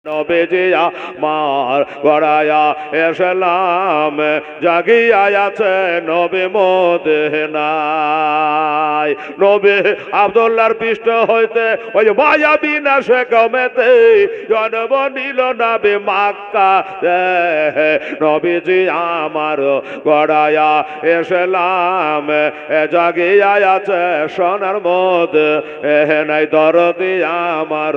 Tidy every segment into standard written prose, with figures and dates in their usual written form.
নবীজি আমার গড়ায়া এসলাম জাগিয়া আছে নবী মদিনায়। নবী আব্দুল্লাহর পৃষ্ঠ হইতে ওই মায়া বিনাশে কমেতে জন্ম নিল নবী মক্কা। নবীজি আমার গড়ায়া এসলাম জাগিয়া আছে সোনার মদিনায়। দরদি আমার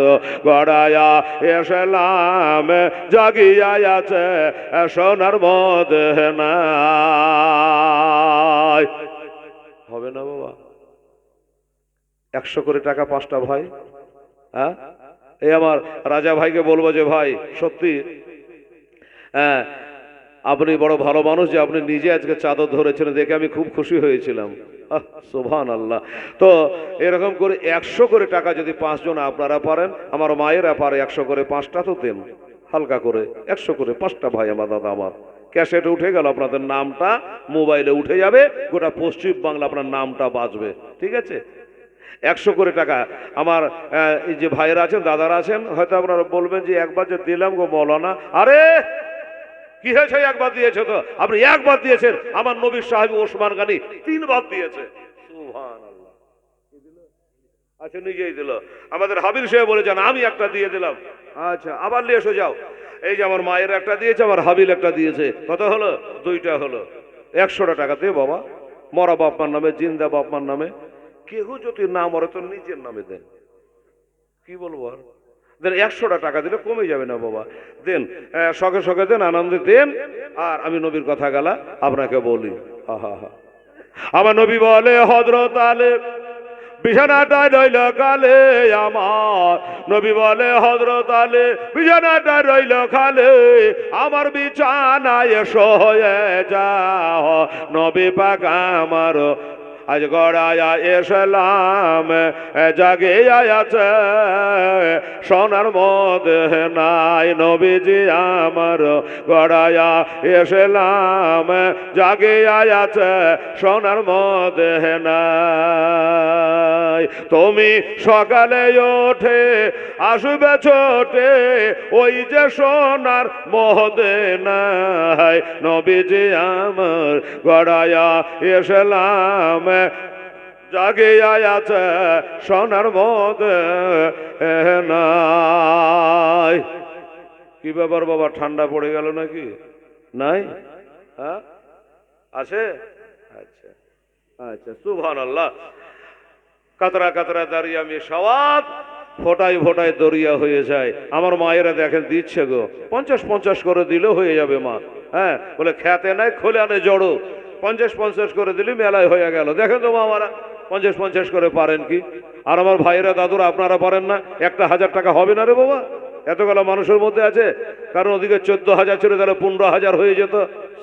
গড়ায়া এসলাম জাগিয়া আছে সোনার মদিনায়। হবে না বাবা? 100 করে টাকা 5টা ভাই। হ্যাঁ, এই আমার রাজা ভাইকে বলবো যে ভাই সত্যি হ্যাঁ আপনি বড় ভালো মানুষ যে আপনি নিজে আজকে চাদর ধরেছেন, দেখে আমি খুব খুশি হয়েছিলাম। সুবহানাল্লাহ। তো এরকম করে 100 করে টাকা যদি 5 জন আপনারা পারেন, আমার মায়েরা পারে 100 করে 5টা তো দেন হালকা করে। 100 করে 5টা ভাই আমার দাদা আমার ক্যাসেটে উঠে গেল, আপনাদের নামটা মোবাইলে উঠে যাবে, গোটা পশ্চিম বাংলা আপনার নামটা বাজবে। ঠিক আছে? 100 করে টাকা আমার এই যে ভাইয়েরা আছেন দাদারা আছেন, হয়তো আপনারা বলবেন যে একবার যে দিলাম গো মৌলানা। আরে কি হয়েছে? একবার দিয়েছে তো? আপনি একবার দিয়েছেন, আমার নবীর সাহাবী ওসমান গনি 3 বার দিয়েছে। সুবহানাল্লাহ। আচ্ছা নিজেই দিল। আমাদের হাবিল সাহেব বলে যান আমি একটা দিয়ে দিলাম। আচ্ছা আবার নিয়ে এসে যাও। এই যে আমার মায়ের একটা দিয়েছে, আমার হাবিল একটা দিয়েছে। কত হলো? 2টা হলো। 100 টাকা দে বাবা, মরা বাপমার নামে, জিন্দা বাপমার নামে। কেউ যদি না মরে তো নিজের নামে দেন। কি বলবো আর? দেন 100 টাকা দিলে কমে যাবে না বাবা? দেন, শখে শখে দেন, আনন্দে দেন। আর আমি নবীর কথা গেলা আপনাকে বলি। আমার নবী বলে হযরত আলী বিছানাটায় রইল কালে আমার। নবী বলে হযরত আলী বিছানাটায় রইল খালে, আমার বিছানায় শুয়ে যাও। নবী পাক আমার আজ গড়ায়া এসলাম জাগিয়া আছে সোনার মদিনায়। নবীজি আমার গড়ায়া এসলাম জাগিয়া আছে সোনার মদিনায়। তুমি সকালে ওঠে আসবে ছোটে ওই যে সোনার মদিনায়। নবীজি আমার গড়ায়া এসলাম জাগিয়া আছে সোনার মদিনায়। কি ব্যাপার বাবা, ঠান্ডা পড়ে গেল নাকি? নাই? হ্যাঁ আছে? আচ্ছা আচ্ছা। সুবহানাল্লাহ। কাতরা কাতরা দাঁড়িয়ে আমি সওয়াত ফোটায় ফোটায় দরিয়া হয়ে যায়। আমার মায়েরা দেখেন দিচ্ছে গো, 50-50 করে দিলে হয়ে যাবে মা। হ্যাঁ বলে খেতে নাই খোলে আনে জড়ো, 50-50 করে দিলে মেলায় হয়ে গেল। দেখেন তো মামারা 50-50 করে পারেন কি? আর আমার ভাইয়েরা দাদুরা আপনারা পারেন না? 1000 টাকা হবে না রে বাবা? এতগুলো মানুষের মধ্যে আছে, কারণ ওদিকে 14,000 ছিল, তাহলে 15,000 হয়ে যেত।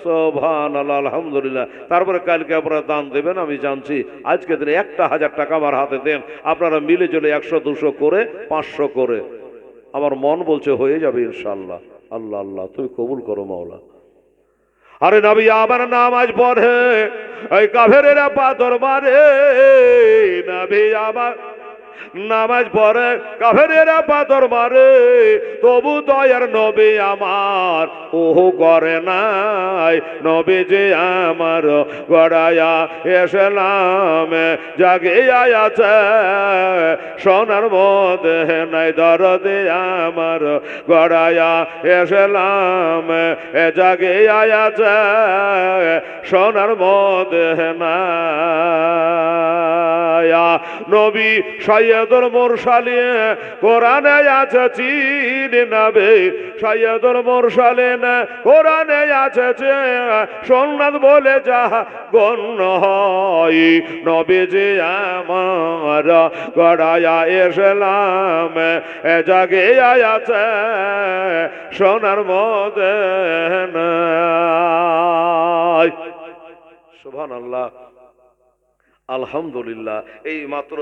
সুবহানাল্লাহ, আলহামদুলিল্লাহ। তারপরে কালকে আপনারা দান দেবেন আমি জানছি। আজকে দিনে 1000 টাকা আমার হাতে দেন, আপনারা মিলে জলে 100-200 করে 500 করে। আমার মন বলছে হয়ে যাবে ইনশাআল্লাহ। আল্লাহ আল্লাহ তুমি কবুল করো মাওলা। আরে নবী আমার নামাজ পড়ে ওই কাফেরেরা পাথর মারে। নবী আমার নামাজ পড়ে কাফেরেরা পাথর মারে, তবু দয়ার নবী আমার ওহো করে নাই। নবী যে আমার গড়ায়া এসলাম জাগিয়া আছে সোনার মদিনায়। দরদে আমার গড়ায়া এসলাম জাগিয়া আছে সোনার মদিনায়। নবী সৈয়দুল মুরসালিন কোরআনে আছে চিন নবী সৈয়দুল মুরসালিন কোরআনে আছে সুন্নাত বলে যাহা গণ্য হয়। নবীজি আমার গড়ায়া এসলাম জাগিয়া আছে সোনার মদিনায়। সুবহানাল্লাহ, আলহামদুলিল্লাহ। এই মাত্র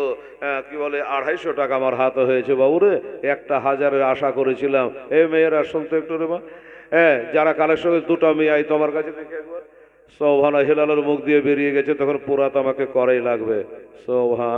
কি বলে 250 টাকা আমার হাতে হয়েছে বাবুরে। 1000-এর আশা করেছিলাম। এই মেয়েরা শুনতে একটু রে মা, যারা কালেকশন 2টা মেয়ে আই তোমার কাছে দেখে একবার। সোবহান, হেলালের মুখ দিয়ে বেরিয়ে গেছে, তখন পুরা তো আমাকে করাই লাগবে। সোবহান।